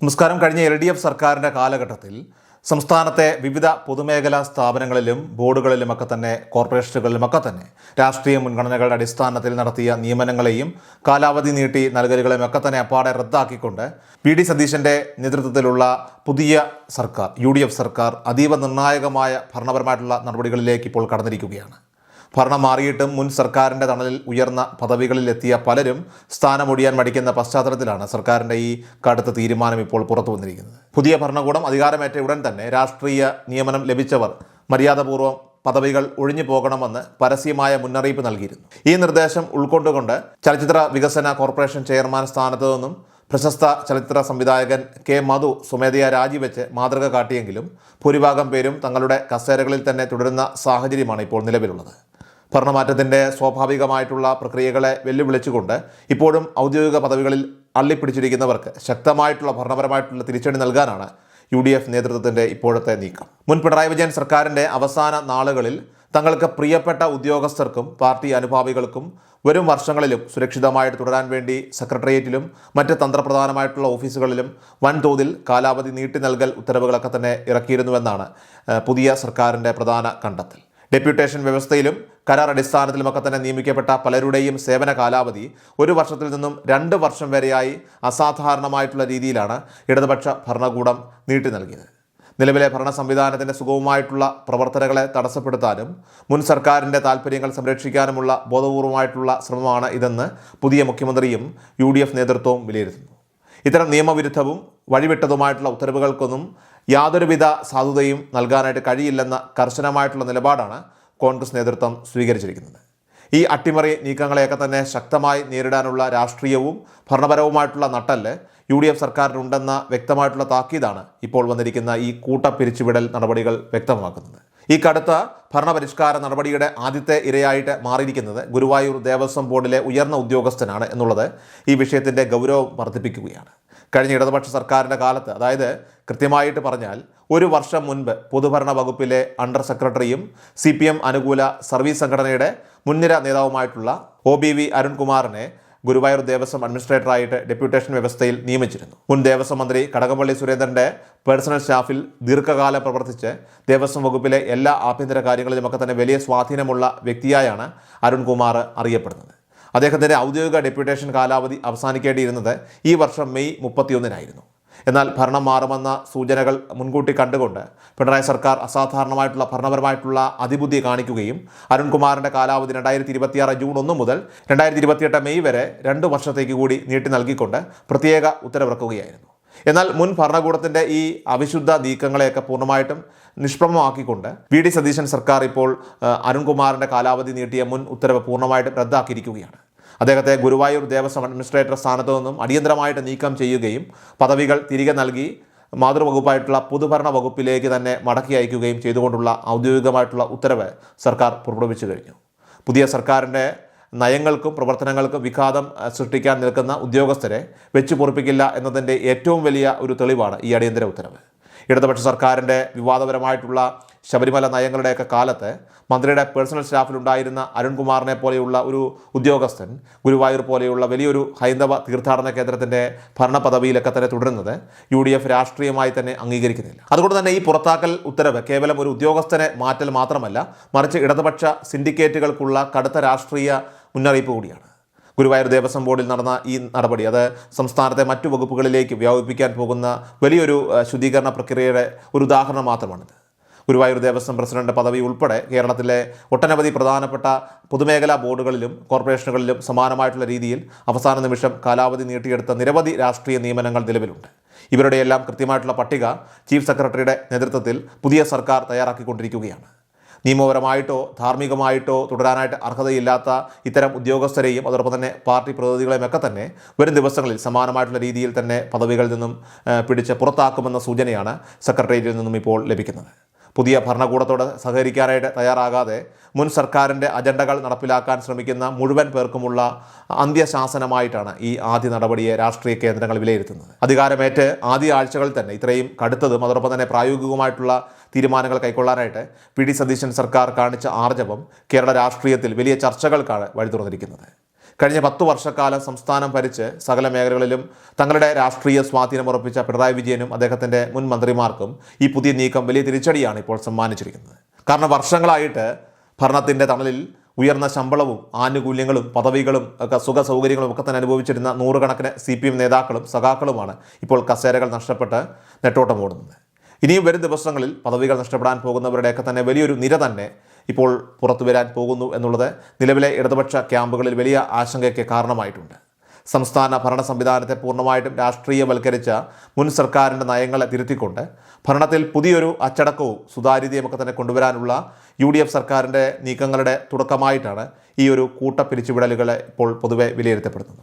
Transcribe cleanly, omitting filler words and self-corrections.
നമസ്കാരം. കഴിഞ്ഞ LDF സർക്കാരിൻ്റെ കാലഘട്ടത്തിൽ സംസ്ഥാനത്തെ വിവിധ പൊതുമേഖലാ സ്ഥാപനങ്ങളിലും ബോർഡുകളിലുമൊക്കെ തന്നെ കോർപ്പറേഷനുകളിലുമൊക്കെ തന്നെ രാഷ്ട്രീയ മുൻഗണനകളുടെ അടിസ്ഥാനത്തിൽ നടത്തിയ നിയമനങ്ങളെയും കാലാവധി നീട്ടി നൽകലുകളെയും ഒക്കെ തന്നെ അപ്പാടെ റദ്ദാക്കിക്കൊണ്ട് PD സതീശൻ്റെ നേതൃത്വത്തിലുള്ള പുതിയ സർക്കാർ UDF സർക്കാർ അതീവ നിർണായകമായ ഭരണപരമായിട്ടുള്ള നടപടികളിലേക്ക് ഇപ്പോൾ കടന്നിരിക്കുകയാണ്. ഭരണം മാറിയിട്ടും മുൻ സർക്കാരിൻ്റെ തണലിൽ ഉയർന്ന പദവികളിലെത്തിയ പലരും സ്ഥാനമൊഴിയാൻ മടിക്കുന്ന പശ്ചാത്തലത്തിലാണ് സർക്കാരിൻ്റെ ഈ കടുത്ത തീരുമാനം ഇപ്പോൾ പുറത്തു വന്നിരിക്കുന്നത്. പുതിയ ഭരണകൂടം അധികാരമേറ്റ ഉടൻ തന്നെ രാഷ്ട്രീയ നിയമനം ലഭിച്ചവർ മര്യാദപൂർവ്വം പദവികൾ ഒഴിഞ്ഞു പോകണമെന്ന് പരസ്യമായ മുന്നറിയിപ്പ് നൽകിയിരുന്നു. ഈ നിർദ്ദേശം ഉൾക്കൊണ്ടുകൊണ്ട് ചലച്ചിത്ര വികസന കോർപ്പറേഷൻ ചെയർമാൻ സ്ഥാനത്തു നിന്നും പ്രശസ്ത ചലച്ചിത്ര സംവിധായകൻ K. മധു സ്വമേധയാ രാജിവെച്ച് മാതൃക കാട്ടിയെങ്കിലും ഭൂരിഭാഗം പേരും തങ്ങളുടെ കസേരകളിൽ തന്നെ തുടരുന്ന സാഹചര്യമാണ് ഇപ്പോൾ നിലവിലുള്ളത്. ഭരണമാറ്റത്തിൻ്റെ സ്വാഭാവികമായിട്ടുള്ള പ്രക്രിയകളെ വെല്ലുവിളിച്ചുകൊണ്ട് ഇപ്പോഴും ഔദ്യോഗിക പദവികളിൽ അള്ളിപ്പിടിച്ചിരിക്കുന്നവർക്ക് ശക്തമായിട്ടുള്ള ഭരണപരമായിട്ടുള്ള തിരിച്ചടി നൽകാനാണ് UDF നേതൃത്വത്തിൻ്റെ ഇപ്പോഴത്തെ നീക്കം. മുൻ പിണറായി വിജയൻ സർക്കാരിൻ്റെ അവസാന നാളുകളിൽ തങ്ങൾക്ക് പ്രിയപ്പെട്ട ഉദ്യോഗസ്ഥർക്കും പാർട്ടി അനുഭാവികൾക്കും വരും വർഷങ്ങളിലും സുരക്ഷിതമായിട്ട് തുടരാൻ വേണ്ടി സെക്രട്ടേറിയറ്റിലും മറ്റ് തന്ത്രപ്രധാനമായിട്ടുള്ള ഓഫീസുകളിലും വൻതോതിൽ കാലാവധി നീട്ടി നൽകൽ ഉത്തരവുകളൊക്കെ തന്നെ ഇറക്കിയിരുന്നുവെന്നാണ് പുതിയ സർക്കാരിൻ്റെ പ്രധാന കണ്ടെത്തൽ. ഡെപ്യൂട്ടേഷൻ വ്യവസ്ഥയിലും കരാർ അടിസ്ഥാനത്തിലുമൊക്കെ തന്നെ നിയമിക്കപ്പെട്ട പലരുടെയും സേവന കാലാവധി 1 വർഷത്തിൽ നിന്നും 2 വർഷം വരെയായി അസാധാരണമായിട്ടുള്ള രീതിയിലാണ് ഇടതുപക്ഷ ഭരണകൂടം നീട്ടി നൽകിയത്. നിലവിലെ ഭരണ സംവിധാനത്തിൻ്റെ സുഗമമായിട്ടുള്ള പ്രവർത്തനങ്ങളെ തടസ്സപ്പെടുത്താനും മുൻ സർക്കാരിൻ്റെ താൽപ്പര്യങ്ങൾ സംരക്ഷിക്കാനുമുള്ള ബോധപൂർവമായിട്ടുള്ള ശ്രമമാണ് ഇതെന്ന് പുതിയ മുഖ്യമന്ത്രിയും UDF നേതൃത്വവും വിലയിരുത്തുന്നു. ഇത്തരം നിയമവിരുദ്ധവും വഴിവിട്ടതുമായിട്ടുള്ള ഉത്തരവുകൾക്കൊന്നും യാതൊരുവിധ സാധുതയും നൽകാനായിട്ട് കഴിയില്ലെന്ന കർശനമായിട്ടുള്ള നിലപാടാണ് കോൺഗ്രസ് നേതൃത്വം സ്വീകരിച്ചിരിക്കുന്നത്. ഈ അട്ടിമറി നീക്കങ്ങളെയൊക്കെ തന്നെ ശക്തമായി നേരിടാനുള്ള രാഷ്ട്രീയവും ഭരണപരവുമായിട്ടുള്ള നട്ടെല്ല് UDF സർക്കാരിനുണ്ടെന്ന വ്യക്തമായിട്ടുള്ള താക്കീതാണ് ഇപ്പോൾ വന്നിരിക്കുന്ന ഈ കൂട്ടപ്പിരിച്ചുവിടൽ നടപടികൾ വ്യക്തമാക്കുന്നത്. ഈ കടുത്ത ഭരണപരിഷ്കാര നടപടിയുടെ ആദ്യത്തെ ഇരയായിട്ട് മാറിയിരിക്കുന്നത് ഗുരുവായൂർ ദേവസ്വം ബോർഡിലെ ഉയർന്ന ഉദ്യോഗസ്ഥനാണ് എന്നുള്ളത് ഈ വിഷയത്തിൻ്റെ ഗൗരവം വർദ്ധിപ്പിക്കുകയാണ്. കഴിഞ്ഞ ഇടതുപക്ഷ സർക്കാരിൻ്റെ കാലത്ത്, അതായത് കൃത്യമായിട്ട് പറഞ്ഞാൽ 1 വർഷം മുൻപ് പൊതുഭരണ വകുപ്പിലെ അണ്ടർ സെക്രട്ടറിയും CPM അനുകൂല സർവീസ് സംഘടനയുടെ മുൻനിര നേതാവുമായിട്ടുള്ള OBV അരുൺകുമാറിനെ ഗുരുവായൂർ ദേവസ്വം അഡ്മിനിസ്ട്രേറ്ററായിട്ട് ഡെപ്യൂട്ടേഷൻ വ്യവസ്ഥയിൽ നിയമിച്ചിരുന്നു. മുൻ ദേവസ്വം മന്ത്രി കടകംപള്ളി സുരേന്ദ്രൻ്റെ പേഴ്സണൽ സ്റ്റാഫിൽ ദീർഘകാലം പ്രവർത്തിച്ച് ദേവസ്വം വകുപ്പിലെ എല്ലാ ആഭ്യന്തര കാര്യങ്ങളിലുമൊക്കെ തന്നെ വലിയ സ്വാധീനമുള്ള വ്യക്തിയായാണ് അരുൺകുമാർ അറിയപ്പെടുന്നത്. അദ്ദേഹത്തിൻ്റെ ഔദ്യോഗിക ഡെപ്യൂട്ടേഷൻ കാലാവധി അവസാനിക്കേണ്ടിയിരുന്നത് ഈ വർഷം മെയ് 31-നായിരുന്നു. എന്നാൽ ഭരണം മാറുമെന്ന സൂചനകൾ മുൻകൂട്ടി കണ്ടുകൊണ്ട് പിണറായി സർക്കാർ അസാധാരണമായിട്ടുള്ള ഭരണപരമായിട്ടുള്ള അതിബുദ്ധി കാണിക്കുകയും അരുൺകുമാറിൻ്റെ കാലാവധി 2026 ജൂൺ 1 മുതൽ 2028 മെയ് വരെ 2 വർഷത്തേക്ക് കൂടി നീട്ടി നൽകിക്കൊണ്ട് പ്രത്യേക ഉത്തരവിറക്കുകയായിരുന്നു. എന്നാൽ മുൻ ഭരണകൂടത്തിൻ്റെ ഈ അവിശുദ്ധ നീക്കങ്ങളെയൊക്കെ പൂർണ്ണമായിട്ടും നിഷ്പ്രഭമാക്കിക്കൊണ്ട് PD സതീശൻ സർക്കാർ ഇപ്പോൾ അരുൺകുമാറിൻ്റെ കാലാവധി നീട്ടിയ മുൻ ഉത്തരവ് പൂർണ്ണമായിട്ടും റദ്ദാക്കിയിരിക്കുകയാണ്. അദ്ദേഹത്തെ ഗുരുവായൂർ ദേവസ്വം അഡ്മിനിസ്ട്രേറ്റർ സ്ഥാനത്തു നിന്നും അടിയന്തരമായിട്ട് നീക്കം ചെയ്യുകയും പദവികൾ തിരികെ നൽകി മാതൃവകുപ്പായിട്ടുള്ള പൊതുഭരണ വകുപ്പിലേക്ക് തന്നെ മടക്കി അയക്കുകയും ചെയ്തുകൊണ്ടുള്ള ഔദ്യോഗികമായിട്ടുള്ള ഉത്തരവ് സർക്കാർ പുറപ്പെടുവിച്ചു കഴിഞ്ഞു. പുതിയ സർക്കാരിൻ്റെ നയങ്ങൾക്കും പ്രവർത്തനങ്ങൾക്കും വിഘാതം സൃഷ്ടിക്കാൻ നിൽക്കുന്ന ഉദ്യോഗസ്ഥരെ വെച്ചു പൊറുപ്പിക്കില്ല എന്നതിൻ്റെ ഏറ്റവും വലിയ ഒരു തെളിവാണ് ഈ അടിയന്തര ഉത്തരവ്. ഇടതുപക്ഷ സർക്കാരിൻ്റെ വിവാദപരമായിട്ടുള്ള ശബരിമല നയങ്ങളുടെയൊക്കെ കാലത്ത് മന്ത്രിയുടെ പേഴ്സണൽ സ്റ്റാഫിലുണ്ടായിരുന്ന അരുൺകുമാറിനെ പോലെയുള്ള ഒരു ഉദ്യോഗസ്ഥൻ ഗുരുവായൂർ പോലെയുള്ള വലിയൊരു ഹൈന്ദവ തീർത്ഥാടന കേന്ദ്രത്തിൻ്റെ ഭരണ പദവിയിലൊക്കെ തന്നെ തുടരുന്നത് UDF രാഷ്ട്രീയമായി തന്നെ അംഗീകരിക്കുന്നില്ല. അതുകൊണ്ട് തന്നെ ഈ പുറത്താക്കൽ ഉത്തരവ് കേവലം ഒരു ഉദ്യോഗസ്ഥനെ മാറ്റൽ മാത്രമല്ല, മറിച്ച് ഇടതുപക്ഷ സിൻഡിക്കേറ്റുകൾക്കുള്ള കടുത്ത രാഷ്ട്രീയ മുന്നറിയിപ്പ് കൂടിയാണ്. ഗുരുവായൂർ ദേവസ്വം ബോർഡിൽ നടന്ന ഈ നടപടി അത് സംസ്ഥാനത്തെ മറ്റു വകുപ്പുകളിലേക്ക് വ്യാപിപ്പിക്കാൻ പോകുന്ന വലിയൊരു ശുദ്ധീകരണ പ്രക്രിയയുടെ ഒരു ഉദാഹരണം മാത്രമാണിത്. ഗുരുവായൂർ ദേവസ്വം പ്രസിഡന്റ് പദവി ഉൾപ്പെടെ കേരളത്തിലെ ഒട്ടനവധി പ്രധാനപ്പെട്ട പൊതുമേഖലാ ബോർഡുകളിലും കോർപ്പറേഷനുകളിലും സമാനമായിട്ടുള്ള രീതിയിൽ അവസാന നിമിഷം കാലാവധി നീട്ടിയെടുത്ത നിരവധി രാഷ്ട്രീയ നിയമനങ്ങൾ നിലവിലുണ്ട്. ഇവരുടെയെല്ലാം കൃത്യമായിട്ടുള്ള പട്ടിക ചീഫ് സെക്രട്ടറിയുടെ നേതൃത്വത്തിൽ പുതിയ സർക്കാർ തയ്യാറാക്കിക്കൊണ്ടിരിക്കുകയാണ്. നിയമപരമായിട്ടോ ധാർമ്മികമായിട്ടോ തുടരാനായിട്ട് അർഹതയില്ലാത്ത ഇത്തരം ഉദ്യോഗസ്ഥരെയും അതോടൊപ്പം തന്നെ പാർട്ടി പ്രതിനിധികളെയുമൊക്കെ തന്നെ വരും ദിവസങ്ങളിൽ സമാനമായിട്ടുള്ള രീതിയിൽ തന്നെ പദവികളിൽ നിന്നും പിടിച്ച് പുറത്താക്കുമെന്ന സൂചനയാണ് സെക്രട്ടേറിയറ്റിൽ നിന്നും ഇപ്പോൾ ലഭിക്കുന്നത്. പുതിയ ഭരണകൂടത്തോട് സഹകരിക്കാനായിട്ട് തയ്യാറാകാതെ മുൻ സർക്കാരിൻ്റെ അജണ്ടകൾ നടപ്പിലാക്കാൻ ശ്രമിക്കുന്ന മുഴുവൻ പേർക്കുമുള്ള അന്ത്യശാസനമായിട്ടാണ് ഈ ആദ്യ നടപടിയെ രാഷ്ട്രീയ കേന്ദ്രങ്ങൾ വിലയിരുത്തുന്നത്. അധികാരമേറ്റ് ആദ്യ ആഴ്ചകളിൽ തന്നെ ഇത്രയും കടുത്തതും അതോടൊപ്പം തന്നെ പ്രായോഗികമായിട്ടുള്ള തീരുമാനങ്ങൾ കൈക്കൊള്ളാനായിട്ട് PD സതീശൻ സർക്കാർ കാണിച്ച ആർജവം കേരള രാഷ്ട്രീയത്തിൽ വലിയ ചർച്ചകൾക്കാണ് വഴി തുറന്നിരിക്കുന്നത്. കഴിഞ്ഞ 10 വർഷക്കാലം സംസ്ഥാനം ഭരിച്ച് സകല മേഖലകളിലും തങ്ങളുടെ രാഷ്ട്രീയ സ്വാധീനം ഉറപ്പിച്ച പിണറായി വിജയനും അദ്ദേഹത്തിൻ്റെ മുൻ മന്ത്രിമാർക്കും ഈ പുതിയ നീക്കം വലിയ തിരിച്ചടിയാണ് ഇപ്പോൾ സമ്മാനിച്ചിരിക്കുന്നത്. കാരണം വർഷങ്ങളായിട്ട് ഭരണത്തിൻ്റെ തണലിൽ ഉയർന്ന ശമ്പളവും ആനുകൂല്യങ്ങളും പദവികളും ഒക്കെ സുഖ സൗകര്യങ്ങളും ഒക്കെ തന്നെ അനുഭവിച്ചിരുന്ന നൂറുകണക്കിന് CPM നേതാക്കളും സഖാക്കളുമാണ് ഇപ്പോൾ കസേരകൾ നഷ്ടപ്പെട്ട് നെട്ടോട്ടമോടുന്നത്. ഇനിയും വരും ദിവസങ്ങളിൽ പദവികൾ നഷ്ടപ്പെടാൻ പോകുന്നവരുടെയൊക്കെ തന്നെ വലിയൊരു നിര തന്നെ ഇപ്പോൾ പുറത്തു വരാൻ പോകുന്നു എന്നുള്ളത് നിലവിലെ ഇടതുപക്ഷ ക്യാമ്പുകളിൽ വലിയ ആശങ്കയ്ക്ക് കാരണമായിട്ടുണ്ട്. സംസ്ഥാന ഭരണ സംവിധാനത്തെ പൂർണ്ണമായിട്ടും രാഷ്ട്രീയവൽക്കരിച്ച മുൻ സർക്കാരിൻ്റെ നയങ്ങളെ തിരുത്തിക്കൊണ്ട് ഭരണത്തിൽ പുതിയൊരു അച്ചടക്കവും സുതാര്യതയുമൊക്കെ തന്നെ കൊണ്ടുവരാനുള്ള UDF സർക്കാരിൻ്റെ നീക്കങ്ങളുടെ തുടക്കമായിട്ടാണ് ഈ ഒരു കൂട്ടപ്പിരിച്ചുവിടലുകളെ ഇപ്പോൾ പൊതുവെ വിലയിരുത്തപ്പെടുന്നത്.